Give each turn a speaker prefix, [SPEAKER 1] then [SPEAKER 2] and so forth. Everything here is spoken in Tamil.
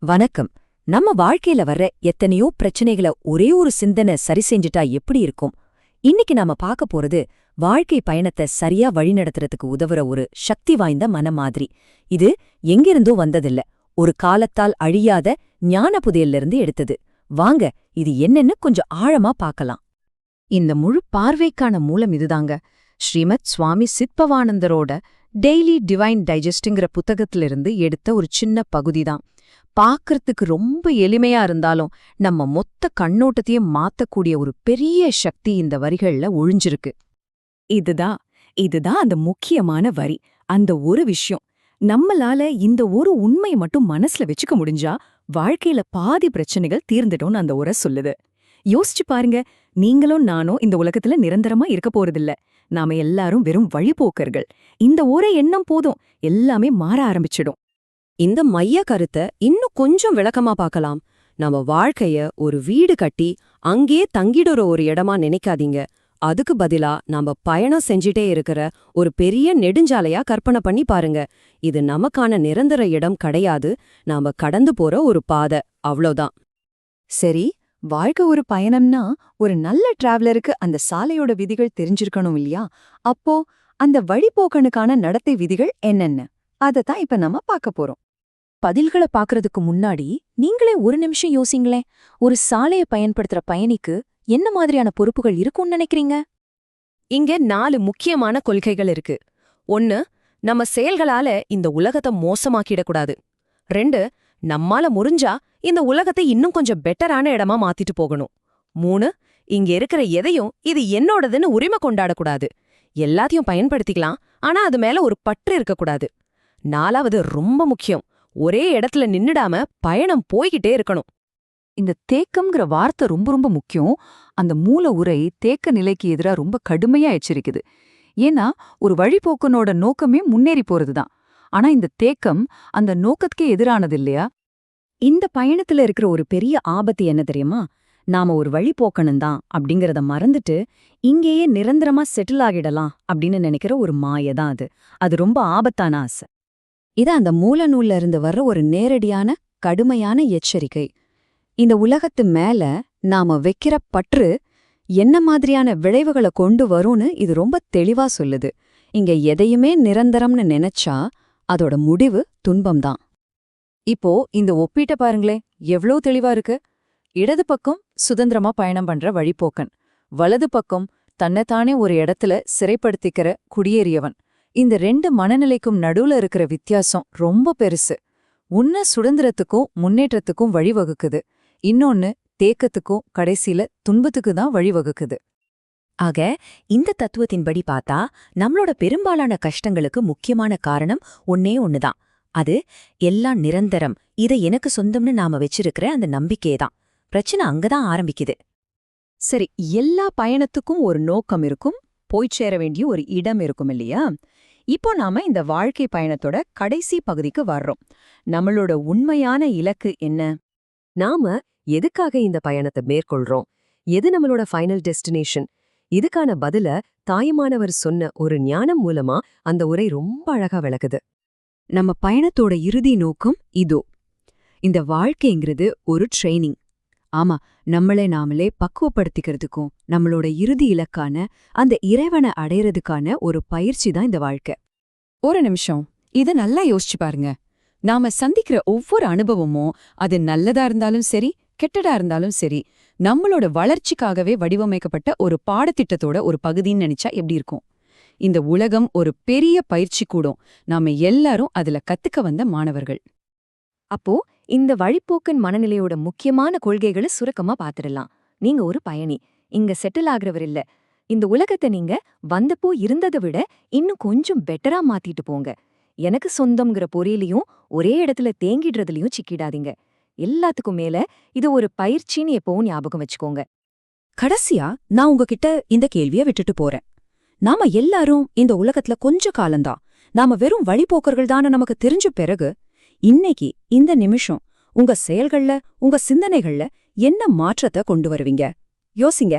[SPEAKER 1] வணக்கம். நம்ம வாழ்க்கையில வர்ற எத்தனையோ பிரச்சனைகளை ஒரே ஒரு சிந்தனை சரி செஞ்சுட்டா எப்படி இருக்கும்? இன்னைக்கு நாம பார்க்க போறது வாழ்க்கை பயணத்தை சரியா வழிநடத்துறதுக்கு உதவுற ஒரு சக்தி வாய்ந்த மனம் மாதிரி. இது எங்கிருந்தோ வந்ததில்ல, ஒரு காலத்தால் அழியாத ஞான புதையல்லிருந்து எடுத்தது. வாங்க, இது என்னன்னு கொஞ்சம் ஆழமா பார்க்கலாம். இந்த முழு பார்வைக்கான மூலம் இதுதாங்க. ஸ்ரீமத் சுவாமி சித்பவானந்தரோட டெய்லி டிவைன் டைஜஸ்ட்ங்கிற புத்தகத்திலிருந்து எடுத்த ஒரு சின்ன பகுதிதான். பார்க்கறதுக்கு ரொம்ப எளிமையா இருந்தாலும் நம்ம மொத்த கண்ணோட்டத்தையும் மாத்தக்கூடிய ஒரு பெரிய சக்தி இந்த வரிகள்ல ஒழிஞ்சிருக்கு.
[SPEAKER 2] இதுதான் அந்த முக்கியமான வரி. அந்த ஒரு விஷயம் நம்மளால இந்த ஒரு உண்மை மட்டும் மனசுல வச்சுக்க முடிஞ்சா வாழ்க்கையில பாதி பிரச்சனைகள் தீர்ந்துட்டோம்னு அந்த உரை சொல்லுது. யோசிச்சு பாருங்க, நீங்களும் நானும் இந்த உலகத்துல நிரந்தரமா இருக்க போறதில்ல. நாம எல்லாரும் வெறும் வழிபோக்கர்கள். இந்த ஒரே எண்ணம் போதும், எல்லாமே மாற ஆரம்பிச்சிடும்.
[SPEAKER 1] இந்த மைய கருத்தை இன்னும் கொஞ்சம் விளக்கமா பார்க்கலாம். நம்ம வாழ்க்கைய ஒரு வீடு கட்டி அங்கே தங்கிடுற ஒரு இடமா நினைக்காதீங்க. அதுக்கு பதிலா நாம பயணம் செஞ்சிட்டே இருக்கிற ஒரு பெரிய நெடுஞ்சாலையா கற்பனை பண்ணி பாருங்க. இது நமக்கான நிரந்தர இடம் கிடையாது, நாம கடந்து போற ஒரு பாதை, அவ்வளோதான்.
[SPEAKER 2] சரி, வாழ்க்கை ஒரு பயணம்னா ஒரு நல்ல டிராவலருக்கு அந்த சாலையோட விதிகள் தெரிஞ்சிருக்கணும் இல்லையா? அப்போ அந்த வழிபோக்கனுக்கான நடத்தை விதிகள் என்னென்ன? அதத்தான் இப்ப நம்ம பார்க்க போறோம்.
[SPEAKER 1] பதில்களை பார்க்கறதுக்கு முன்னாடி நீங்களே ஒரு நிமிஷம் யோசிங்களேன். ஒரு சாலையை பயன்படுத்துற பயணிக்கு என்ன மாதிரியான பொறுப்புகள் இருக்கும்னு நினைக்கிறீங்க?
[SPEAKER 2] இங்க 4 முக்கியமான கொள்கைகள் இருக்கு. 1, நம்ம செயல்களால இந்த உலகத்தை மோசமாக்கிடக்கூடாது. 2, நம்மால முடிஞ்சா இந்த உலகத்தை இன்னும் கொஞ்சம் பெட்டரான இடமா மாத்திட்டு போகணும். 3, இங்க இருக்கிற எதையும் இது என்னோடதுன்னு உரிமை கொண்டாடக்கூடாது. எல்லாத்தையும் பயன்படுத்திக்கலாம், ஆனா அது மேல ஒரு பற்று இருக்கக்கூடாது. 4வது ரொம்ப முக்கியம், ஒரே இடத்துல நின்னுடாம பயணம் போய்கிட்டே இருக்கணும்.
[SPEAKER 3] இந்த தேக்கம்ங்கிற வார்த்தை ரொம்ப ரொம்ப முக்கியம். அந்த மூல உரை தேக்க நிலைக்கு எதிரா ரொம்ப கடுமையா எச்சரிக்குது. ஏன்னா ஒரு வழிபோக்கனோட நோக்கமே முன்னேறி போறதுதான். ஆனா இந்த தேக்கம் அந்த நோக்கத்துக்கே எதிரானது இல்லையா?
[SPEAKER 1] இந்த பயணத்துல இருக்கிற ஒரு பெரிய ஆபத்து என்ன தெரியுமா? நாம ஒரு வழிபோக்கணும் தான் அப்படிங்கறத மறந்துட்டு இங்கேயே நிரந்தரமா செட்டில் ஆகிடலாம் அப்படின்னு நினைக்கிற ஒரு மாயதான் அது. அது ரொம்ப ஆபத்தான ஆசை. இது அந்த மூல நூல்ல இருந்து வர்ற ஒரு நேரடியான கடுமையான எச்சரிக்கை. இந்த உலகத்து மேல நாம வைக்கிற பற்று என்ன மாதிரியான விளைவுகளை கொண்டு வரும்னு இது ரொம்ப தெளிவா சொல்லுது. இங்க எதையுமே நிரந்தரம்னு நினைச்சா அதோட முடிவு துன்பம்தான்.
[SPEAKER 3] இப்போ இந்த ஒப்பீட்ட பாருங்களேன், எவ்ளோ தெளிவா இருக்கு. இடது பக்கம் சுதந்திரமா பயணம் பண்ற வழிபோக்கன், வலது பக்கம் தன்னைத்தானே ஒரு இடத்துல சிறைப்படுத்திக்கிற குடியேறியவன். இந்த 2 மனநிலைக்கும் நடுவுல இருக்கிற வித்தியாசம் ரொம்ப பெருசு. ஒன்னு சுதந்திரத்துக்கும் முன்னேற்றத்துக்கும் வழிவகுக்குது, இன்னொன்னு தேக்கத்துக்கும் கடைசியில துன்பத்துக்கு தான் வழிவகுக்குது.
[SPEAKER 1] ஆக இந்த தத்துவத்தின்படி பார்த்தா நம்மளோட பெரும்பாலான கஷ்டங்களுக்கு முக்கியமான காரணம் ஒண்ணுதான். அது எல்லாம் நிரந்தரம், இதை எனக்கு சொந்தம்னு நாம வச்சிருக்கிற அந்த நம்பிக்கையேதான். பிரச்சனை அங்கதான் ஆரம்பிக்குது.
[SPEAKER 2] சரி, எல்லா பயணத்துக்கும் ஒரு நோக்கம் இருக்கும், போய் சேர வேண்டிய ஒரு இடம் இருக்கும் இல்லையா? இப்போ நாம இந்த வாழ்க்கை பயணத்தோட கடைசி பகுதிக்கு வர்றோம். நம்மளோட உண்மையான இலக்கு என்ன?
[SPEAKER 1] நாம எதுக்காக இந்த பயணத்தை மேற்கொள்றோம்? எது நம்மளோட ஃபைனல் டெஸ்டினேஷன்? இதுக்கான பதில தாயுமானவர் சொன்ன ஒரு ஞானம் மூலமா அந்த உரை ரொம்ப அழகா விளக்குது. நம்ம பயணத்தோட இறுதி நோக்கம் இதோ. இந்த வாழ்க்கைங்கிறது ஒரு ட்ரெய்னிங். ஆமா, நம்மளை நாமளே பக்குவப்படுத்திக்கிறதுக்கும் நம்மளோட இறுதி இலக்கான அந்த இறைவனை அடையறதுக்கான ஒரு பயிற்சி தான் இந்த வாழ்க்கை.
[SPEAKER 2] ஒரு நிமிஷம், இத நல்லா யோசிச்சு பாருங்க. நாம சந்திக்கிற ஒவ்வொரு அனுபவமும், அது நல்லதா இருந்தாலும் சரி, கெட்டதா இருந்தாலும் சரி, நம்மளோட வளர்ச்சிக்காகவே வடிவமைக்கப்பட்ட ஒரு பாடத்திட்டத்தோட ஒரு பகுதின்னு நினைச்சா எப்படி இருக்கும்? இந்த உலகம் ஒரு பெரிய பயிற்சி கூடம். நாம எல்லாரும் அதுல கத்துக்க வந்த மாணவர்கள்.
[SPEAKER 1] அப்போ இந்த வழிப்போக்கன் மனநிலையோட முக்கியமான கொள்கைகளை சுருக்கமா பாத்துடலாம். நீங்க ஒரு பயணி, இங்க செட்டில் ஆகுறவர் இல்ல. இந்த உலகத்தை நீங்க வந்தப்போ இருந்ததை விட இன்னும் கொஞ்சம் பெட்டரா மாத்திட்டு போங்க. எனக்கு சொந்தம்ங்கிற பொறியிலையும் ஒரே இடத்துல தேங்கிடுறதுலயும் சிக்கிடாதீங்க. எல்லாத்துக்கும் மேல இது ஒரு பயிற்சின்னு எப்பவும் ஞாபகம் வச்சுக்கோங்க. கடைசியா நான் உங்ககிட்ட இந்த கேள்விய விட்டுட்டு போறேன். நாம எல்லாரும் இந்த உலகத்துல கொஞ்ச காலம்தான். நாம வெறும் வழிபோக்கர்கள் தான நமக்கு தெரிஞ்ச பிறகு, இன்னைக்கு இந்த நிமிஷம் உங்க செயல்கள்ல, உங்க சிந்தனைகள்ல என்ன மாற்றத்தை கொண்டு வருவீங்க? யோசிங்க.